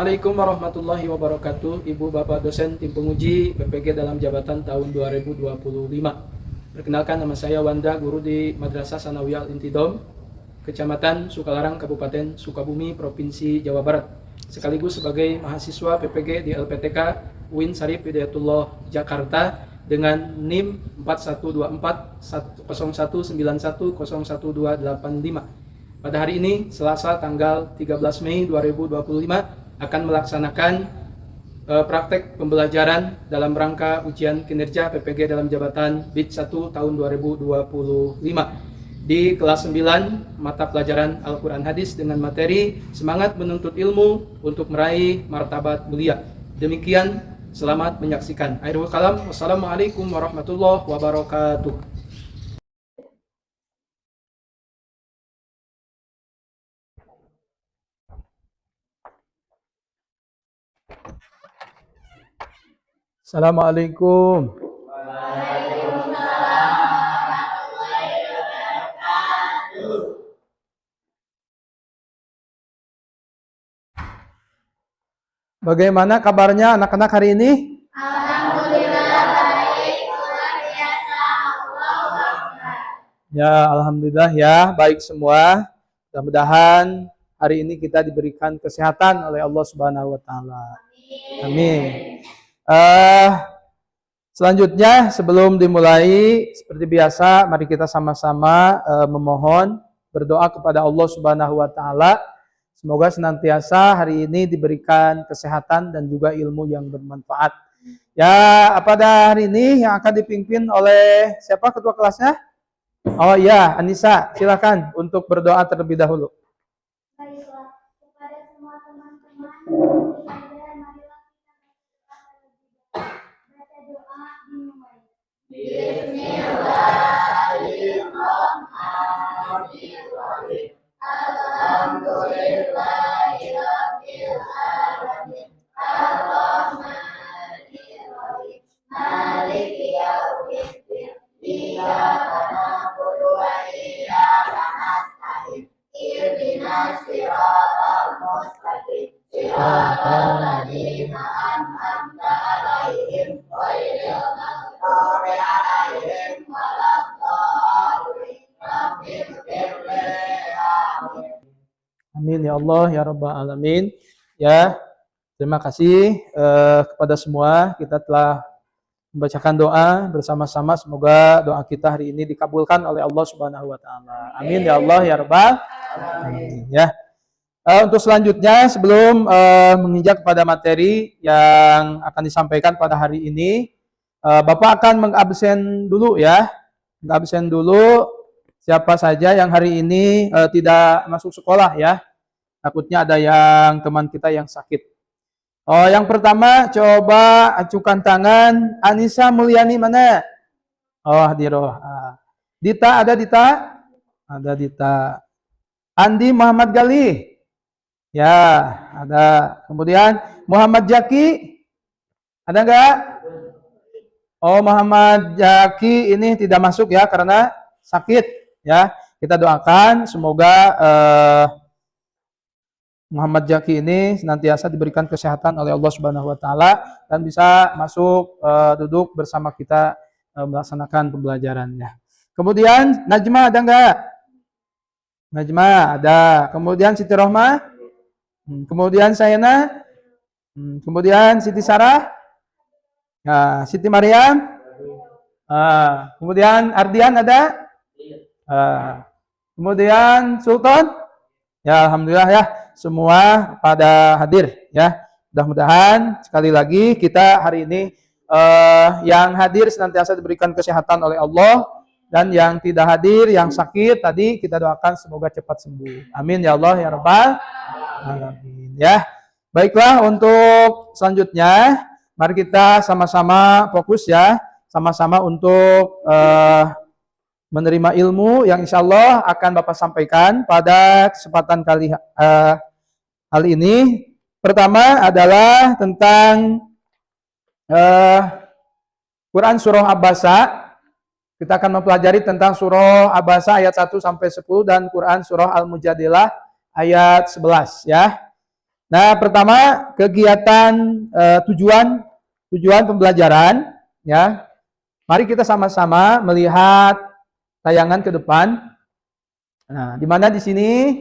Assalamualaikum warahmatullahi wabarakatuh. Ibu Bapak dosen tim penguji PPG dalam jabatan tahun 2025. Perkenalkan, nama saya Wanda, guru di Madrasah Sanawiyah Al-Intidham, Kecamatan Sukalarang, Kabupaten Sukabumi, Provinsi Jawa Barat. Sekaligus sebagai mahasiswa PPG di LPTK UIN Syarif Hidayatullah Jakarta dengan NIM 4124 0191 01285. Pada hari ini, Selasa tanggal 13 Mei 2025, akan melaksanakan praktek pembelajaran dalam rangka ujian kinerja PPG dalam jabatan BID 1 tahun 2025 di kelas 9 mata pelajaran Al-Quran Hadis dengan materi Semangat Menuntut Ilmu untuk Meraih Martabat Mulia. Demikian, selamat menyaksikan. Akhirul kalam, wassalamualaikum warahmatullahi wabarakatuh. Assalamualaikum. Bagaimana kabarnya anak-anak hari ini? Alhamdulillah baik, luar biasa. Allahu Akbar. Ya, alhamdulillah ya, baik semua. Mudah-mudahan hari ini kita diberikan kesehatan oleh Allah Subhanahu wa taala. Amin. Selanjutnya, sebelum dimulai, seperti biasa, mari kita sama-sama memohon berdoa kepada Allah Subhanahu wa taala. Semoga senantiasa hari ini diberikan kesehatan dan juga ilmu yang bermanfaat. Ya, pada hari ini yang akan dipimpin oleh siapa ketua kelasnya? Oh iya, Anissa, silakan untuk berdoa terlebih dahulu. Baiklah, kepada semua teman-teman, marilah kita baca doa dimulai. Bismillahirrahmanirrahim. Alhamdulillahirabbil alamin. Arrahmanirrahim. Maliki yaumiddin. Iyyaka na'budu wa iyyaka nasta'in. Ihdinas siratal mustaqim. Siratal ladzina an'amta 'alaihim ghairil maghdubi 'alaihim waladdallin. Amin ya Allah ya Rabbal Alamin. Ya, terima kasih kepada semua. Kita telah membacakan doa bersama-sama. Semoga doa kita hari ini dikabulkan oleh Allah Subhanahu wa taala. Amin ya Allah ya Rabbal Alamin. Ya. Untuk selanjutnya, sebelum menginjak pada materi yang akan disampaikan pada hari ini, Bapak akan mengabsen dulu ya. Mengabsen dulu siapa saja yang hari ini tidak masuk sekolah ya. Takutnya ada yang teman kita yang sakit. Oh, yang pertama coba acukan tangan. Anissa Mulyani mana? Oh, Hadiroh. Dita, ada Dita? Ada Dita. Andi Muhammad Gali? Ya, ada. Kemudian Muhammad Jaki? Ada enggak? Oh, Muhammad Jaki ini tidak masuk ya karena sakit ya. Kita doakan semoga Muhammad Jaki ini senantiasa diberikan kesehatan oleh Allah Subhanahu wa taala dan bisa masuk duduk bersama kita melaksanakan pembelajarannya. Kemudian Najma ada enggak? Najma ada. Kemudian Siti Rohmah? Kemudian Sayana? Kemudian Siti Sarah? Nah, Siti Maryam? Kemudian Ardian ada? Kemudian Sultan? Ya, alhamdulillah ya, semua pada hadir ya. Mudah-mudahan sekali lagi kita hari ini yang hadir senantiasa diberikan kesehatan oleh Allah, dan yang tidak hadir, yang sakit tadi kita doakan semoga cepat sembuh. Amin ya Allah ya Rabbal Alamin ya. Baiklah, untuk selanjutnya mari kita sama-sama fokus ya, sama-sama untuk menerima ilmu yang insya Allah akan Bapak sampaikan pada kesempatan kali ini. Pertama adalah tentang Quran Surah Abasa. Kita akan mempelajari tentang Surah Abasa ayat 1 sampai 10 dan Quran Surah Al-Mujadilah ayat 11 ya. Nah, pertama kegiatan tujuan pembelajaran ya. Mari kita sama-sama melihat tayangan ke depan. Nah, di mana di sini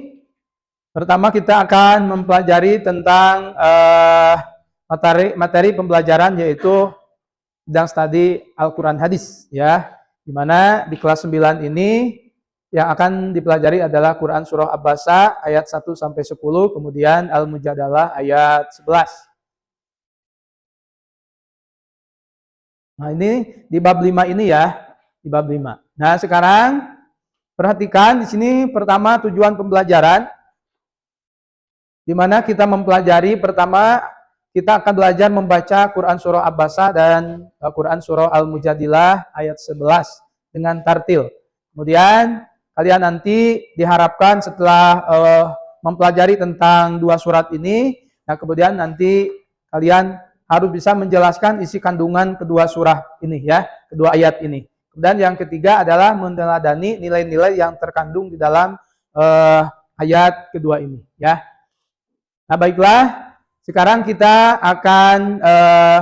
pertama kita akan mempelajari tentang materi pembelajaran yaitu bidang studi Al-Quran Hadis ya. Di mana di kelas 9 ini yang akan dipelajari adalah Quran Surah Abasa ayat 1 sampai 10, kemudian Al-Mujadalah ayat 11. Nah, ini di bab 5 ini ya, di bab 5. Nah, sekarang perhatikan di sini pertama tujuan pembelajaran di mana kita mempelajari pertama kita akan belajar membaca Quran Surah Abasa dan Quran Surah Al-Mujadilah ayat 11 dengan tartil. Kemudian kalian nanti diharapkan setelah mempelajari tentang dua surat ini, nah kemudian nanti kalian harus bisa menjelaskan isi kandungan kedua surah ini ya, kedua ayat ini. Dan yang ketiga adalah meneladani nilai-nilai yang terkandung di dalam ayat kedua ini ya. Nah, baiklah, sekarang kita akan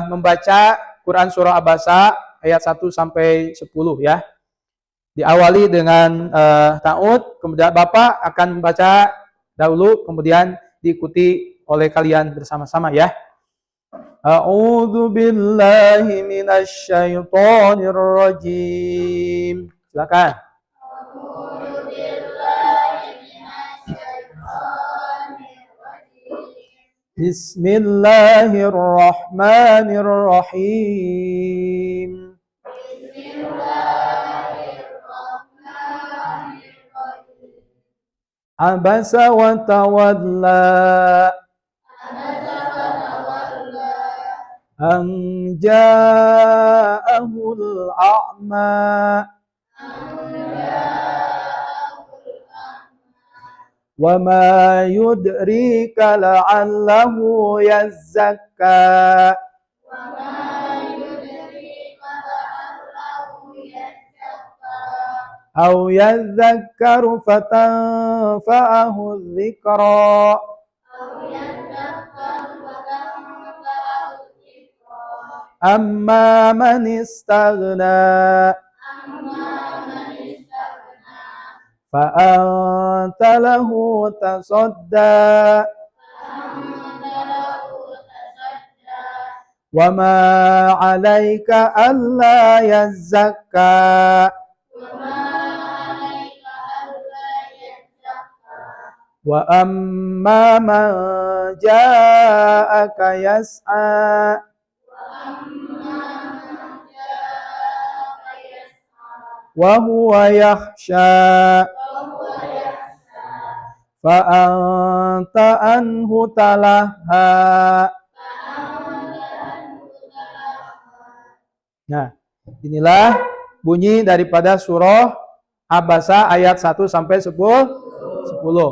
membaca Quran Surah Abasa ayat 1 sampai 10 ya. Diawali dengan ta'ud, kemudian Bapak akan membaca dahulu, kemudian diikuti oleh kalian bersama-sama ya. A'udzu billahi minasy syaithanir rajim. Silakan. Bismillahirrahmanirrahim. Abasa wa tawalla an ja'ahul a'ma wa ma yudrika la'allahu yazzakka aw yadhakkaru fatanfa'ahu dzikra amma man istaghna fa'anta lahu tasadda wa ma 'alaika alla yazzakka wa amma man ja'aka yas'a wa huwa yakhsha fa anta anhu talaha. Nah, inilah bunyi daripada surah Abasa ayat 1 sampai 10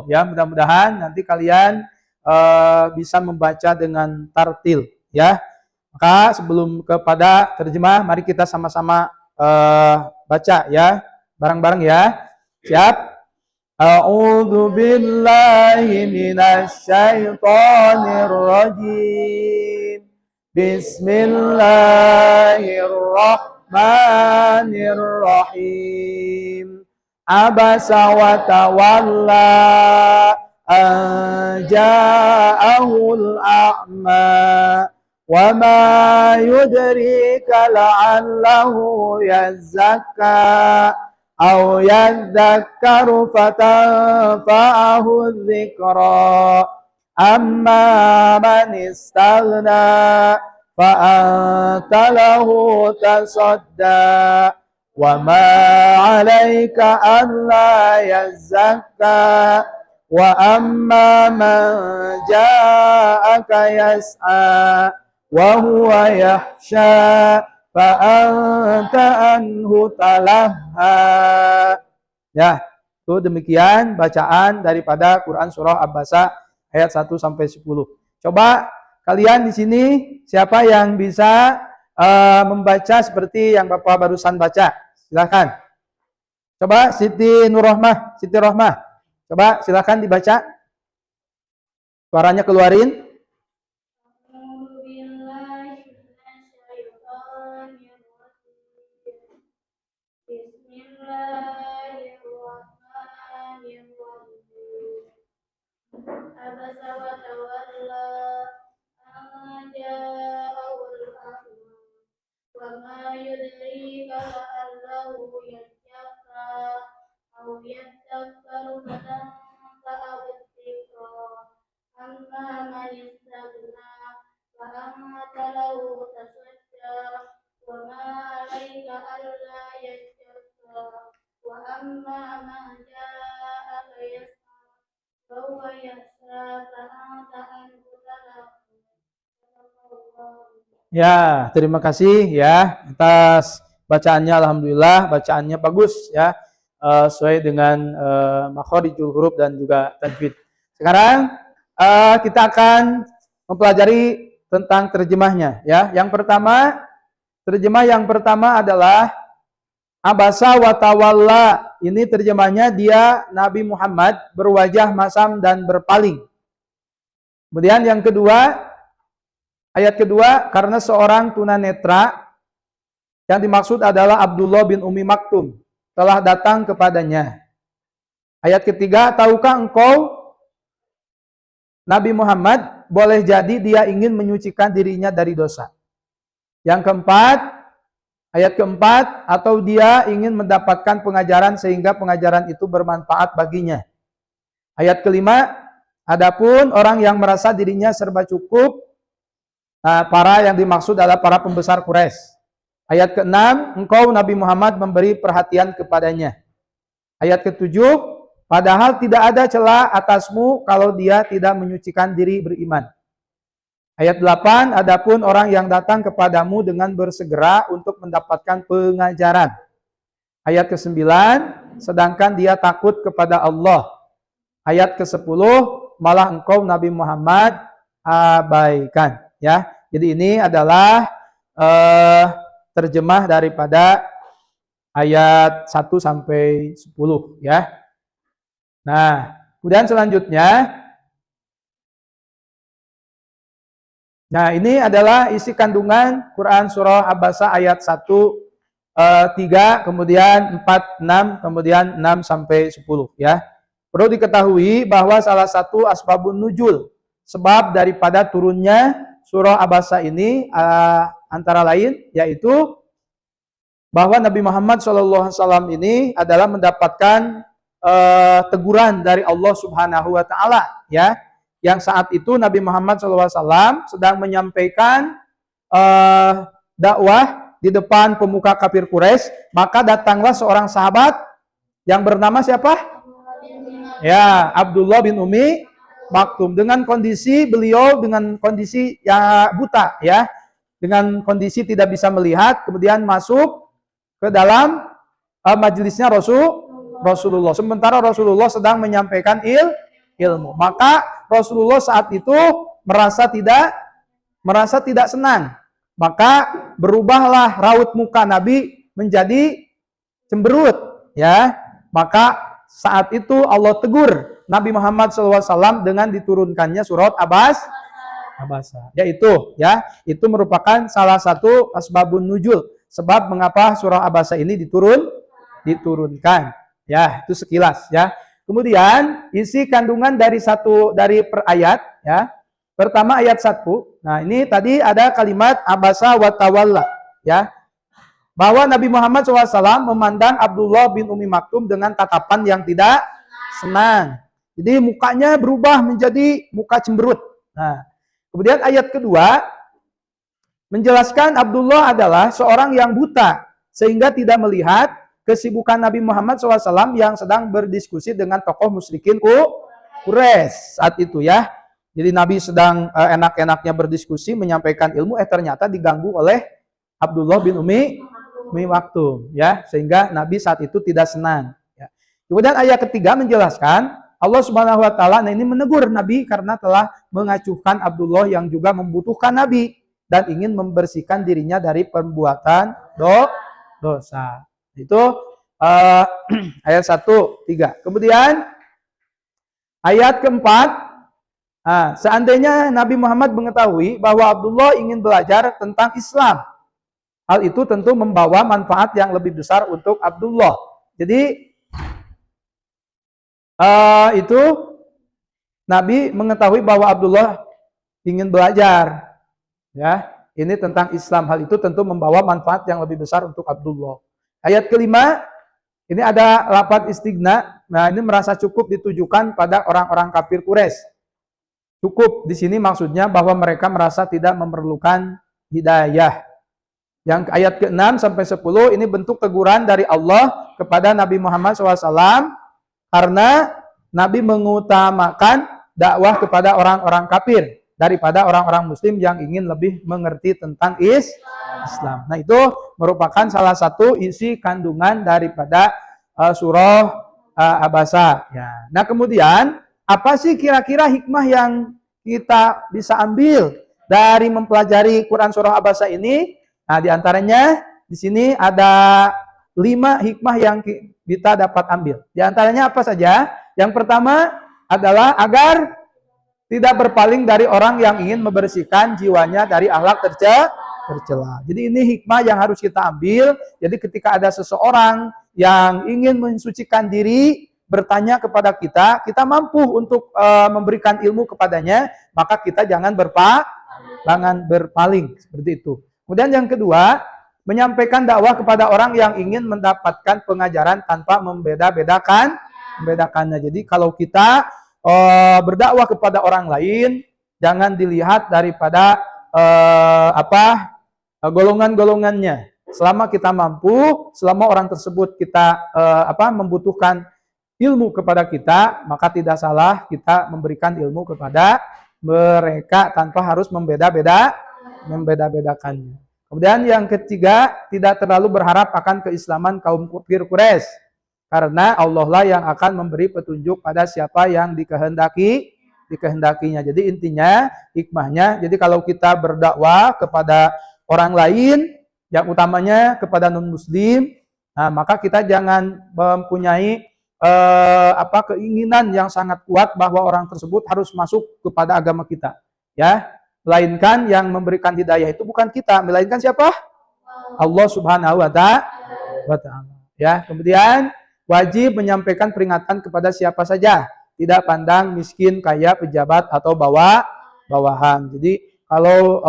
ya. Mudah-mudahan nanti kalian bisa membaca dengan tartil ya. Maka sebelum kepada terjemah, mari kita sama-sama baca ya, bareng-bareng ya. Siap? A'udzu billahi minasy syaithanir rajim. Bismillahirrahmanirrahim. Abasa wa tawalla an ja'ahul a'ma wa ma yudrika la'allahu yazzakka aw yadhakkaru fatanfa'ahu dzikra amma man istaghna fa'anta lahu tasadda wa ma 'alaika alla yazzakka wa amma man ja'aka yas'a wa huwa yakhsha fa anta anhu talaha. Ya, itu demikian bacaan daripada Quran surah Abasa ayat 1 sampai 10. Coba kalian di sini siapa yang bisa membaca seperti yang Bapak barusan baca? Silakan. Coba Siti Nurrohmah, Siti Rohmah. Coba silakan dibaca. Suaranya keluarin. أعوذ بالله من الشيطان الرجيم بسم الله الرحمن الرحيم عبس وتولى أن جاءه الأعمى وما يدريك لعله يزكى أو يذكر فتنفعه الذكرى أما من استغنى فأنت له تصدى وما عليك ألا يزكى وأما من جاءك يسعى فهو يخشى فأنت عنه تلهى. Ya, terima kasih ya atas bacaannya. Alhamdulillah, bacaannya bagus ya, sesuai dengan makhorijul huruf dan juga tajwid. Sekarang kita akan mempelajari tentang terjemahnya ya. Terjemah yang pertama adalah abasa wa tawalla. Ini terjemahnya dia Nabi Muhammad berwajah masam dan berpaling. Kemudian yang kedua, ayat kedua, karena seorang tunanetra, yang dimaksud adalah Abdullah bin Ummi Maktum, telah datang kepadanya. Ayat ketiga, tahukah engkau Nabi Muhammad boleh jadi dia ingin menyucikan dirinya dari dosa. Yang keempat, ayat keempat, atau dia ingin mendapatkan pengajaran sehingga pengajaran itu bermanfaat baginya. Ayat kelima, adapun orang yang merasa dirinya serba cukup, para yang dimaksud adalah para pembesar Quraisy. Ayat ke-6, engkau Nabi Muhammad memberi perhatian kepadanya. Ayat ke-7, padahal tidak ada celah atasmu kalau dia tidak menyucikan diri beriman. Ayat 8, adapun orang yang datang kepadamu dengan bersegera untuk mendapatkan pengajaran. Ayat ke-9, sedangkan dia takut kepada Allah. Ayat ke-10, malah engkau Nabi Muhammad abaikan. Ya, jadi ini adalah terjemah daripada ayat 1 sampai 10 ya. Nah, kemudian selanjutnya, nah ini adalah isi kandungan Quran surah Abasa ayat 1, 3, kemudian 4, 6, kemudian 6 sampai 10 ya. Perlu diketahui bahwa salah satu asbabun nuzul, sebab daripada turunnya surah Abasa ini antara lain yaitu bahwa Nabi Muhammad SAW ini adalah mendapatkan teguran dari Allah Subhanahu wa taala ya, yang saat itu Nabi Muhammad SAW sedang menyampaikan dakwah di depan pemuka kafir Quraisy, maka datanglah seorang sahabat yang bernama siapa? Ya, Abdullah bin Ummi Maktum, dengan kondisi beliau dengan kondisi ya buta ya, dengan kondisi tidak bisa melihat, kemudian masuk ke dalam majelisnya Rasulullah. Sementara Rasulullah sedang menyampaikan ilmu. Maka Rasulullah saat itu merasa tidak senang. Maka berubahlah raut muka Nabi menjadi cemberut ya. Maka saat itu Allah tegur Nabi Muhammad SAW dengan diturunkannya surat Abasa. Yaitu ya, itu merupakan salah satu asbabun nuzul, sebab mengapa surah Abasa ini diturunkan. Ya, itu sekilas ya. Kemudian isi kandungan dari per ayat ya. Pertama ayat 1. Nah, ini tadi ada kalimat abasa wa tawalla ya. Bahwa Nabi Muhammad SAW memandang Abdullah bin Ummi Maktum dengan tatapan yang tidak senang. Jadi mukanya berubah menjadi muka cemberut. Nah, kemudian ayat kedua menjelaskan Abdullah adalah seorang yang buta sehingga tidak melihat kesibukan Nabi Muhammad SAW yang sedang berdiskusi dengan tokoh musyrikin Quraisy saat itu ya. Jadi Nabi sedang enak-enaknya berdiskusi menyampaikan ilmu, ternyata diganggu oleh Abdullah bin Ummi Maktum ya, sehingga Nabi saat itu tidak senang ya. Kemudian ayat ketiga menjelaskan Allah Subhanahu wa taala ini menegur Nabi karena telah mengacuhkan Abdullah yang juga membutuhkan Nabi dan ingin membersihkan dirinya dari perbuatan dosa. Itu ayat 1, 3. Kemudian ayat keempat Nah, seandainya Nabi Muhammad mengetahui bahwa Abdullah ingin belajar tentang Islam, hal itu tentu membawa manfaat yang lebih besar untuk Abdullah. Jadi itu Nabi mengetahui bahwa Abdullah ingin belajar, ya. Ini tentang Islam. Hal itu tentu membawa manfaat yang lebih besar untuk Abdullah. Ayat kelima, ini ada lafaz istighna. Nah, ini merasa cukup ditujukan pada orang-orang kafir Quraisy. Cukup di sini maksudnya bahwa mereka merasa tidak memerlukan hidayah. Yang ayat ke-6 sampai 10 ini bentuk teguran dari Allah kepada Nabi Muhammad SAW karena Nabi mengutamakan dakwah kepada orang-orang kafir daripada orang-orang muslim yang ingin lebih mengerti tentang Islam. Nah, itu merupakan salah satu isi kandungan daripada surah Abasa. Ya. Nah, kemudian apa sih kira-kira hikmah yang kita bisa ambil dari mempelajari Quran surah Abasa ini? Nah, di antaranya di sini ada 5 hikmah yang kita dapat ambil. Di antaranya apa saja? Yang pertama adalah agar tidak berpaling dari orang yang ingin membersihkan jiwanya dari akhlak tercela. Jadi ini hikmah yang harus kita ambil. Jadi ketika ada seseorang yang ingin mensucikan diri, bertanya kepada kita, kita mampu untuk memberikan ilmu kepadanya, maka kita jangan berpaling seperti itu. Kemudian yang kedua, menyampaikan dakwah kepada orang yang ingin mendapatkan pengajaran tanpa membedakannya. Jadi kalau kita berdakwah kepada orang lain, jangan dilihat daripada golongan-golongannya. Selama kita mampu, selama orang tersebut kita membutuhkan ilmu kepada kita, maka tidak salah kita memberikan ilmu kepada mereka tanpa harus membedakannya. Kemudian yang ketiga, tidak terlalu berharap akan keislaman kaum kafir Quraisy. Karena Allah lah yang akan memberi petunjuk pada siapa yang dikehendakinya. Jadi intinya, hikmahnya, jadi kalau kita berdakwah kepada orang lain, yang utamanya kepada non-muslim, nah, maka kita jangan mempunyai keinginan yang sangat kuat bahwa orang tersebut harus masuk kepada agama kita. Ya, melainkan yang memberikan hidayah itu bukan kita, melainkan siapa? Allah Subhanahu wa Ta'ala. Ya, kemudian wajib menyampaikan peringatan kepada siapa saja, tidak pandang miskin, kaya, pejabat atau bawahan. Jadi kalau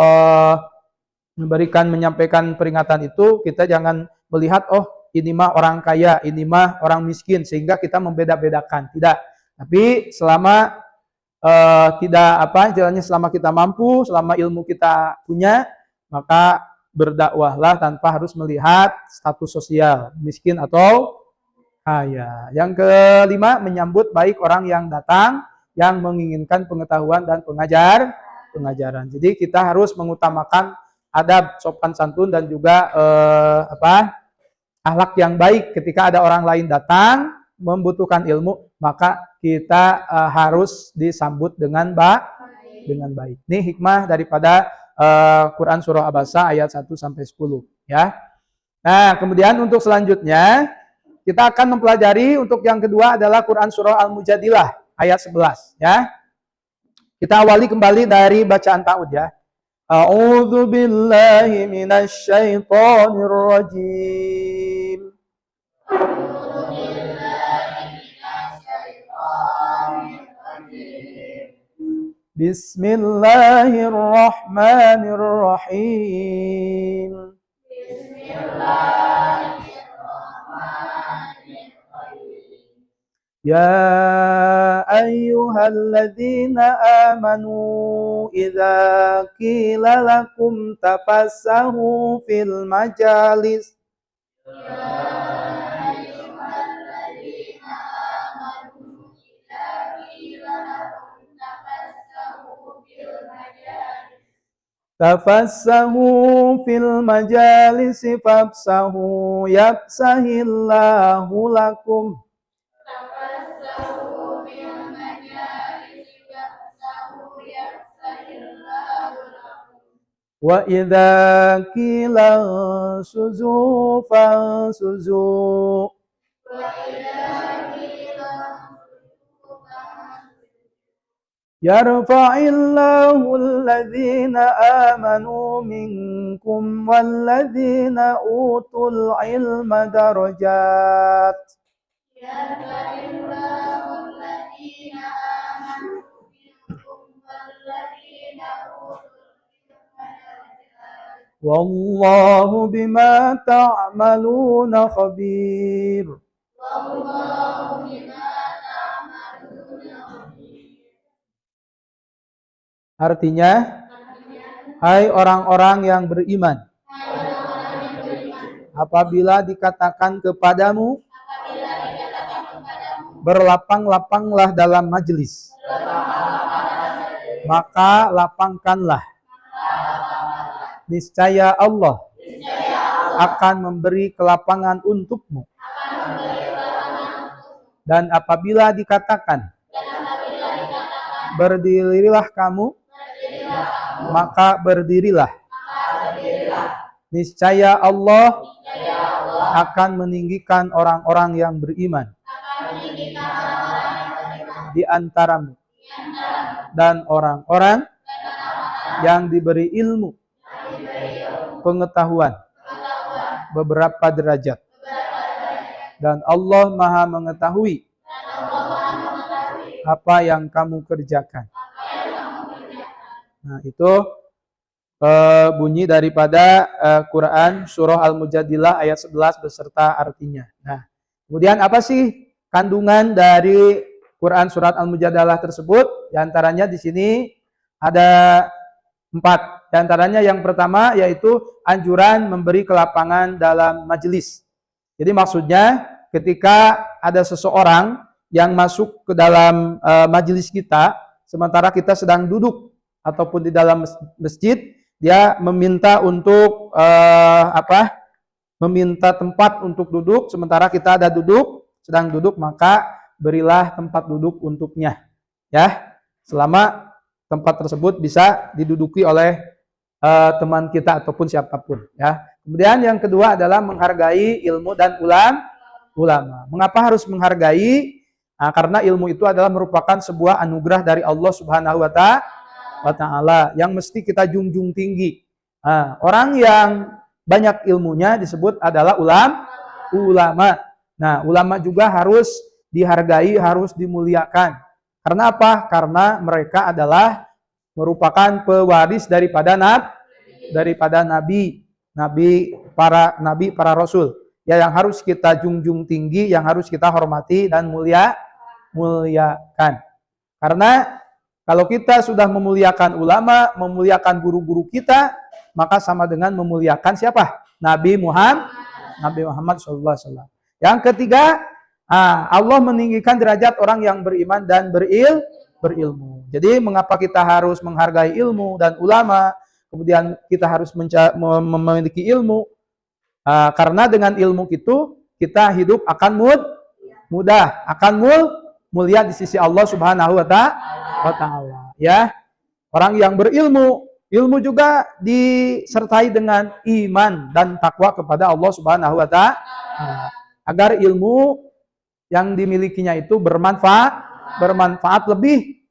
menyampaikan peringatan itu, kita jangan melihat ini mah orang kaya, ini mah orang miskin, sehingga kita membeda-bedakan. Tidak. Tapi selama selama kita mampu, selama ilmu kita punya, maka berdakwahlah tanpa harus melihat status sosial, miskin atau kaya. Yang kelima, menyambut baik orang yang datang, yang menginginkan pengetahuan dan pengajaran. Jadi kita harus mengutamakan adab, sopan santun, dan juga akhlak yang baik. Ketika ada orang lain datang membutuhkan ilmu, maka kita harus disambut dengan baik. Ini hikmah daripada Quran surah Abasa ayat 1 sampai 10, ya. Nah, kemudian untuk selanjutnya kita akan mempelajari untuk yang kedua adalah Quran surah Al-Mujadilah ayat 11, ya. Kita awali kembali dari bacaan ta'ud, ya. A'udzu billahi minasy syaithanir rajim. Bismillahirrahmanirrahim. Ya ayyuhalladzina amanu idza qila lakum tafassahu fil majalis fafsahu yafsahillahu lakum. Wa idza qila suzu fansuzu. Yarfa'illahu alladhina amanu minkum walladhina utul ilma darajat. Yarfa'illahu alladhina amanu minkum walladhina utul ilma darajat. Wallahu bima ta'maluna khabir. Wallahu bima ta'maluna khabir. Artinya, hai orang-orang yang beriman, apabila dikatakan kepadamu, berlapang-lapanglah dalam majelis, maka lapangkanlah. Niscaya Allah akan memberi kelapangan untukmu. Dan apabila dikatakan, berdirilah kamu, maka berdirilah. Niscaya Allah akan meninggikan orang-orang yang beriman di antaramu dan orang-orang yang diberi ilmu pengetahuan beberapa derajat. Dan Allah Maha mengetahui apa yang kamu kerjakan. Nah, itu bunyi daripada Quran surah Al-Mujadilah ayat 11 beserta artinya. Nah, kemudian apa sih kandungan dari Quran surat Al-Mujadalah tersebut? Di antaranya di sini ada 4. Di antaranya yang pertama yaitu anjuran memberi kelapangan dalam majelis. Jadi maksudnya ketika ada seseorang yang masuk ke dalam majelis kita, sementara kita sedang duduk ataupun di dalam masjid, dia meminta untuk meminta tempat untuk duduk, sementara kita ada sedang duduk, maka berilah tempat duduk untuknya. Ya, selama tempat tersebut bisa diduduki oleh teman kita ataupun siapapun. Ya. Kemudian yang kedua adalah menghargai ilmu dan ulama. Mengapa harus menghargai? Nah, karena ilmu itu adalah merupakan sebuah anugerah dari Allah Subhanahu wa Ta'ala yang mesti kita junjung tinggi. Nah, orang yang banyak ilmunya disebut adalah ulama. Nah, ulama juga harus dihargai, harus dimuliakan. Karena apa? Karena mereka adalah merupakan pewaris daripada nabi, para rasul. Ya, yang harus kita junjung tinggi, yang harus kita hormati dan muliakan. Karena kalau kita sudah memuliakan ulama, memuliakan guru-guru kita, maka sama dengan memuliakan siapa? Nabi Muhammad SAW. Yang ketiga, Allah meninggikan derajat orang yang beriman dan berilmu. Jadi mengapa kita harus menghargai ilmu dan ulama, kemudian kita harus memiliki ilmu? Karena dengan ilmu itu kita hidup akan mudah, akan mulia di sisi Allah Subhanahu wa Ta'ala. Ya, orang yang berilmu, ilmu juga disertai dengan iman dan takwa kepada Allah Subhanahu wa Ta'ala. Agar ilmu yang dimilikinya itu bermanfaat lebih,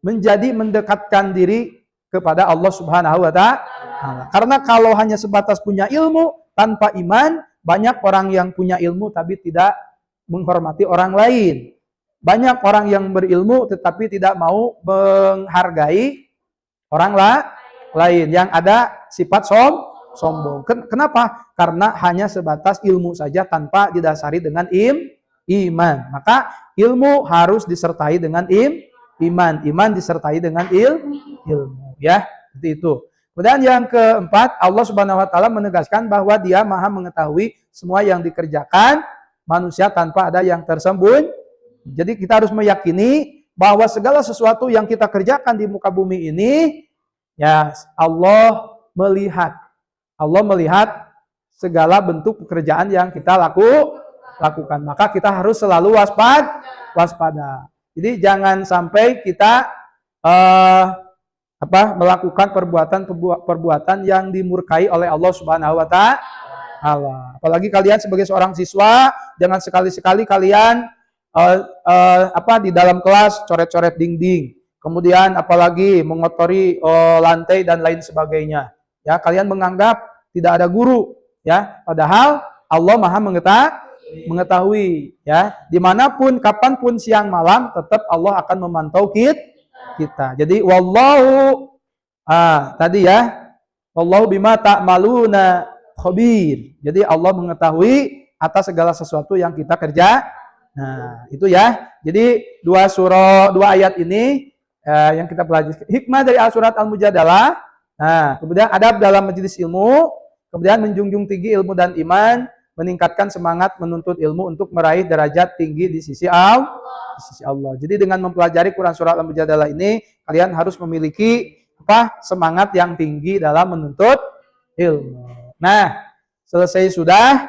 menjadi mendekatkan diri kepada Allah Subhanahu wa Ta'ala. Karena kalau hanya sebatas punya ilmu tanpa iman, banyak orang yang punya ilmu tapi tidak menghormati orang lain. Banyak orang yang berilmu tetapi tidak mau menghargai orang lain yang ada sifat sombong. Kenapa? Karena hanya sebatas ilmu saja tanpa didasari dengan iman. Maka ilmu harus disertai dengan iman disertai dengan ilmu. Ya, seperti itu. Kemudian yang keempat, Allah Subhanahu wa Ta'ala menegaskan bahwa Dia Maha mengetahui semua yang dikerjakan manusia tanpa ada yang tersembunyi. Jadi kita harus meyakini bahwa segala sesuatu yang kita kerjakan di muka bumi ini, ya Allah melihat. Allah melihat segala bentuk pekerjaan yang kita lakukan. Maka kita harus selalu waspada. Jadi jangan sampai kita melakukan perbuatan yang dimurkai oleh Allah Subhanahu wa Ta'ala. Apalagi kalian sebagai seorang siswa, jangan sekali-sekali kalian di dalam kelas coret-coret dinding, kemudian apalagi mengotori lantai dan lain sebagainya. Ya, kalian menganggap tidak ada guru, ya, padahal Allah Maha mengetahui, ya, dimanapun, kapanpun, siang malam, tetap Allah akan memantau kita. Jadi wallahu, tadi ya, wallahu bima ta'maluna khabir. Jadi Allah mengetahui atas segala sesuatu yang kita kerja. Nah, itu ya. Jadi dua ayat ini yang kita pelajari. Hikmah dari surat Al-Mujadalah. Nah, kemudian adab dalam majelis ilmu, kemudian menjunjung tinggi ilmu dan iman, meningkatkan semangat menuntut ilmu untuk meraih derajat tinggi di sisi Allah. Jadi dengan mempelajari Quran surat Al-Mujadalah ini, kalian harus memiliki semangat yang tinggi dalam menuntut ilmu. Nah, selesai sudah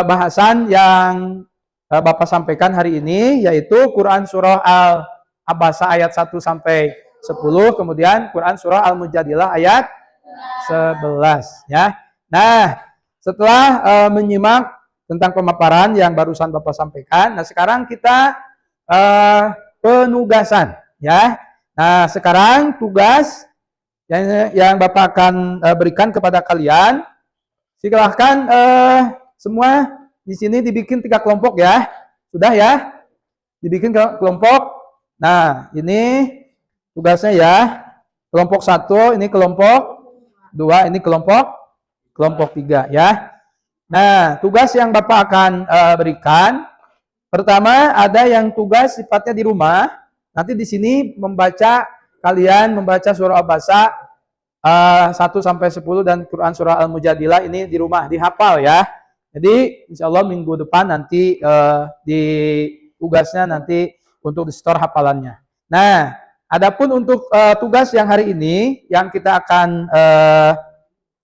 bahasan yang Bapak sampaikan hari ini, yaitu Quran surah Al-Abasa ayat 1 sampai 10, kemudian Quran surah Al-Mujadilah ayat 11, ya. Nah, setelah menyimak tentang pemaparan yang barusan Bapak sampaikan, nah sekarang kita penugasan, ya. Nah, sekarang tugas yang Bapak akan berikan kepada kalian, silahkan semua di sini dibikin 3 kelompok, ya. Sudah ya? Dibikin kelompok. Nah, ini tugasnya ya. Kelompok 1, ini kelompok 2, ini kelompok 3, ya. Nah, tugas yang Bapak akan berikan, pertama ada yang tugas sifatnya di rumah. Nanti di sini kalian membaca surah Abasa 1 sampai 10 dan Quran surah Al-Mujadilah ini di rumah, dihafal ya. Jadi insya Allah minggu depan nanti di tugasnya nanti untuk di store hafalannya. Nah, adapun untuk tugas yang hari ini yang kita akan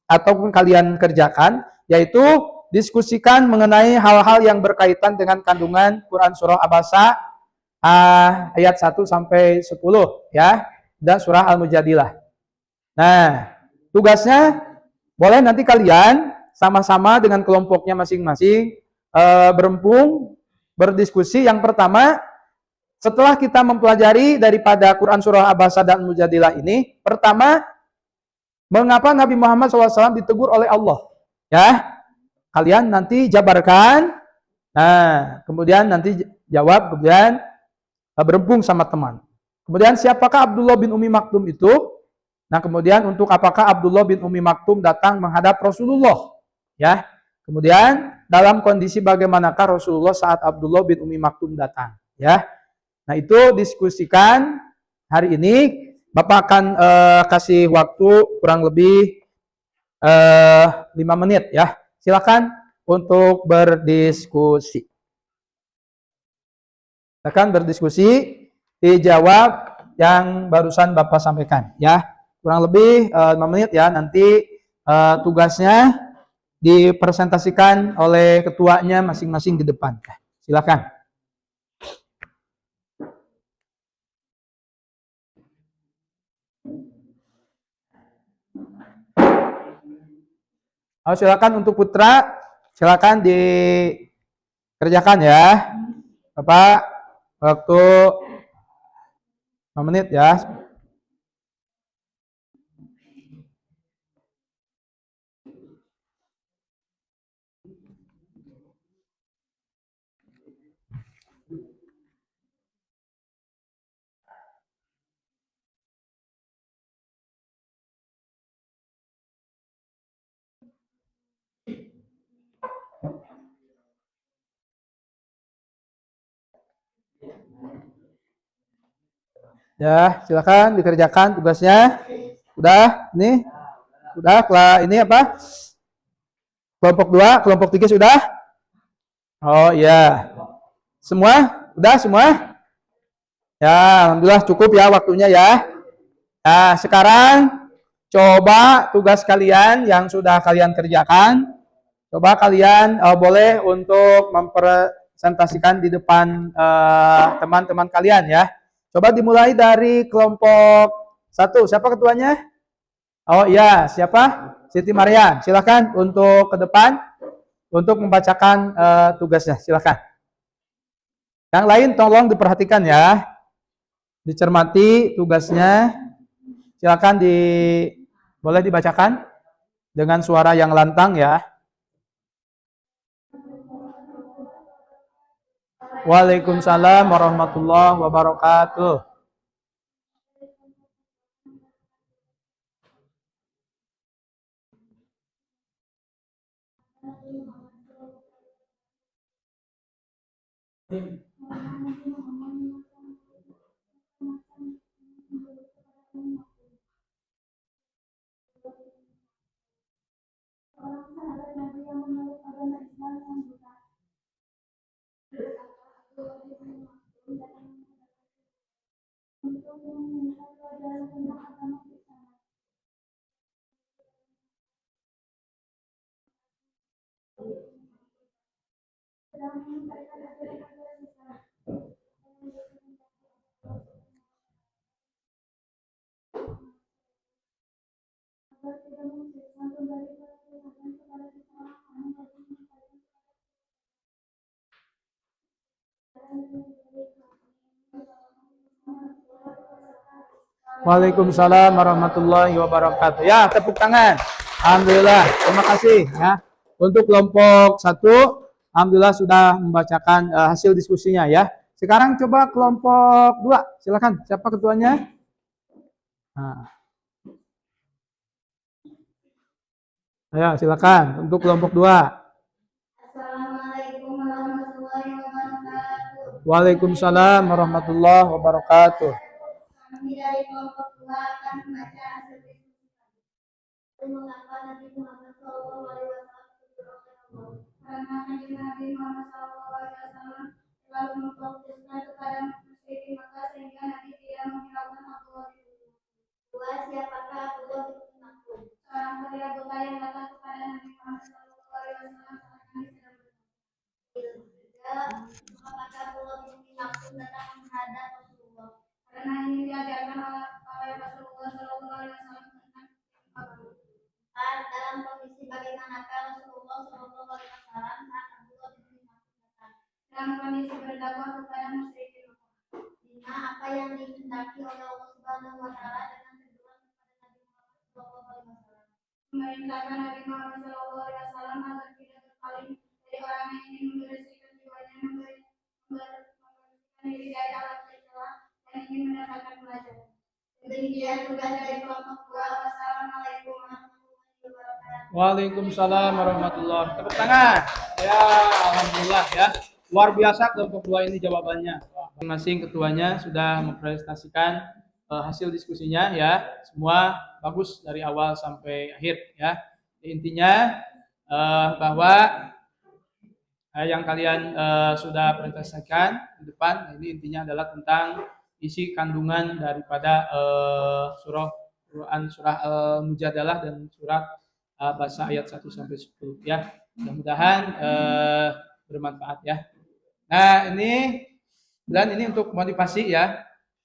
ataupun kalian kerjakan, yaitu diskusikan mengenai hal-hal yang berkaitan dengan kandungan Quran surah Abasa ayat 1 sampai 10, ya, dan surah Al-Mujadilah. Nah, tugasnya boleh nanti kalian sama-sama dengan kelompoknya masing-masing berempung, berdiskusi. Yang pertama, setelah kita mempelajari daripada Quran surah Abasa dan Mujadilah ini, pertama, mengapa Nabi Muhammad SAW ditegur oleh Allah? Ya, kalian nanti jabarkan. Nah, kemudian nanti jawab, kemudian berempung sama teman. Kemudian siapakah Abdullah bin Umi Maktum itu? Nah, kemudian untuk apakah Abdullah bin Umi Maktum datang menghadap Rasulullah? Ya, kemudian dalam kondisi bagaimanakah Rasulullah saat Abdullah bin Umi Maktum datang? Ya, nah itu diskusikan hari ini. Bapak akan kasih waktu kurang lebih 5 menit, ya. Silakan untuk berdiskusi. Silakan berdiskusi, dijawab yang barusan Bapak sampaikan, ya. Kurang lebih 5 menit ya. Nanti tugasnya dipresentasikan oleh ketuanya masing-masing di depan. Silakan. Silakan untuk Putra, silakan dikerjakan ya. Bapak, waktu 5 menit ya. Ya, silakan dikerjakan tugasnya. Udah, ini. Udah, ini apa? Kelompok 2, kelompok 3 sudah? Oh iya. Semua? Udah semua? Ya, alhamdulillah cukup ya waktunya ya. Nah, sekarang coba tugas kalian yang sudah kalian kerjakan. Coba kalian boleh untuk mempresentasikan di depan teman-teman kalian ya. Coba dimulai dari kelompok 1. Siapa ketuanya? Oh iya, siapa? Siti Marian. Silakan untuk ke depan untuk membacakan tugasnya. Silakan. Yang lain tolong diperhatikan ya. dicermati tugasnya. Silakan boleh dibacakan dengan suara yang lantang ya. Waalaikumsalam warahmatullahi wabarakatuh. Waalaikumsalam warahmatullahi wabarakatuh. Ya, tepuk tangan. Alhamdulillah. Terima kasih ya. Untuk kelompok 1, alhamdulillah sudah membacakan hasil diskusinya ya. Sekarang coba kelompok 2. Silakan. Siapa ketuanya? Nah. Ya, silakan untuk kelompok 2. Assalamualaikum warahmatullahi wabarakatuh. Waalaikumsalam warahmatullahi wabarakatuh. Kami dari kelompok 2 akan membaca hasil diskusi kami. Mengapa Nabi Muhammad SAW karena Nabi Muhammad SAW selalu memfokuskan kepada musyrikin Makkah sehingga Nabi tidak menghiraukan Abdullah bin Mas'ud. Dua, siapakah Abdullah bin Mas'ud? Seorang pria buta yang datang kepada Nabi Muhammad SAW saat Nabi sedang berdakwah. Apakah Abdullah bin Mas'ud datang menghadap Rasulullah? Karena ini diajarkan oleh Rasulullah SAW tentang dalam kondisi bagaimanakah Rasulullah SAW saat Abdullah bin Mas'ud datang? Dalam kondisi berdakwah kepada musyrikin Makkah. 5. Apa yang dikehendaki oleh Allah Subhanahu wa taala dengan teguran kepada Nabi Muhammad SAW? Memerintahkan Nabi Muhammad SAW agar tidak berpaling dari orang yang ingin membersihkan jiwanya, membersihkan diri dari alat tercela dan ingin mendapatkan pelajaran. Demikian tugas dari kelompok 2. Wassalamualaikum warahmatullahi wabarakatuh. Waalaikumsalam warahmatullahi wabarakatuh. Tepuk tangan. Ya, alhamdulillah ya. Luar biasa kelompok 2 ini jawabannya. Masing-masing ketuanya sudah mempresentasikan hasil diskusinya ya. Semua bagus dari awal sampai akhir ya. Intinya bahwa yang kalian sudah presentasikan di depan ini intinya adalah tentang isi kandungan daripada surah Quran, surah Al-Mujadalah dan surat bahasa ayat 1 sampai 10 ya. Mudah-mudahan bermanfaat ya. Nah, ini untuk motivasi ya.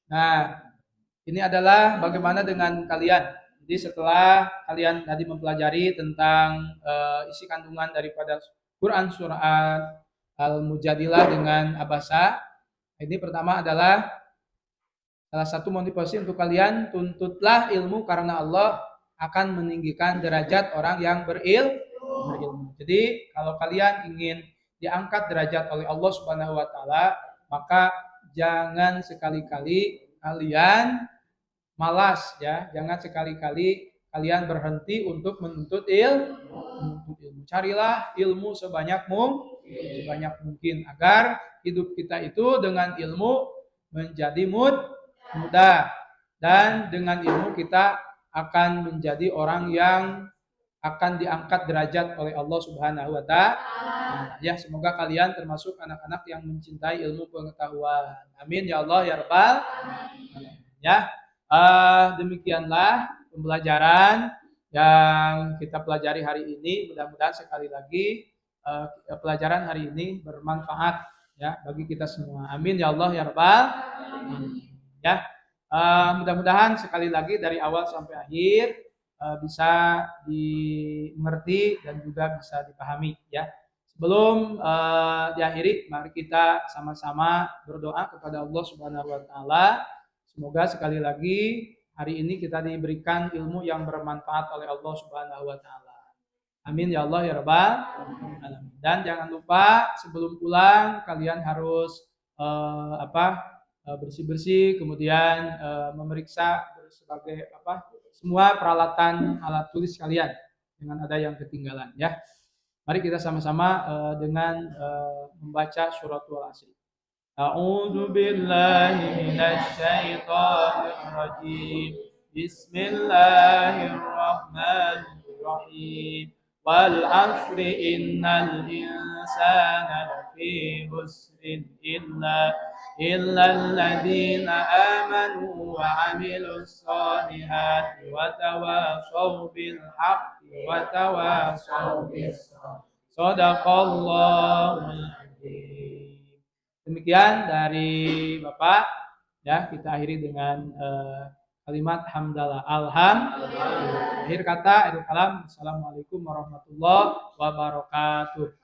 Nah, ini adalah bagaimana dengan kalian. Jadi setelah kalian tadi mempelajari tentang isi kandungan daripada Quran surat Al-Mujadilah dengan Abasa, ini pertama adalah salah satu motivasi untuk kalian, tuntutlah ilmu karena Allah akan meninggikan derajat orang yang berilmu. Jadi kalau kalian ingin diangkat derajat oleh Allah Subhanahu wa taala, maka jangan sekali-kali kalian malas ya, jangan sekali-kali kalian berhenti untuk menuntut ilmu. Carilah ilmu sebanyak mungkin agar hidup kita itu dengan ilmu menjadi mudah, dan dengan ilmu kita akan menjadi orang yang akan diangkat derajat oleh Allah Subhanahu wa taala. Ya, semoga kalian termasuk anak-anak yang mencintai ilmu pengetahuan. Amin ya Allah ya Rabbal alamin. Ya. Demikianlah pembelajaran yang kita pelajari hari ini. Mudah-mudahan sekali lagi pelajaran hari ini bermanfaat ya bagi kita semua. Amin ya Allah ya Rabbal alamin. Ya. Mudah-mudahan sekali lagi dari awal sampai akhir bisa dimengerti dan juga bisa dipahami ya. Sebelum diakhiri, mari kita sama-sama berdoa kepada Allah Subhanahu wa taala. Semoga sekali lagi hari ini kita diberikan ilmu yang bermanfaat oleh Allah Subhanahu wa taala. Amin ya Allah ya Rabbal alamin. Dan jangan lupa sebelum pulang kalian harus bersih-bersih, kemudian memeriksa sebagai semua peralatan alat tulis kalian dengan ada yang ketinggalan ya. Mari kita sama-sama dengan membaca suratul Asr. A'udzu billahi minasy syaithanir rajim. Bismillahirrahmanirrahim. Wal 'asri innal insana lafi khusrin illa alladziina aamanu wa 'amilus shaalihati wa tawashaw bil haqqi wa tawashaw bis sabr. Shadaqallahul adzim. Demikian dari Bapak ya, kita akhiri dengan kalimat hamdalah. Alhamdulillah. Akhir kata, akhir kalam. Assalamualaikum warahmatullahi wabarakatuh.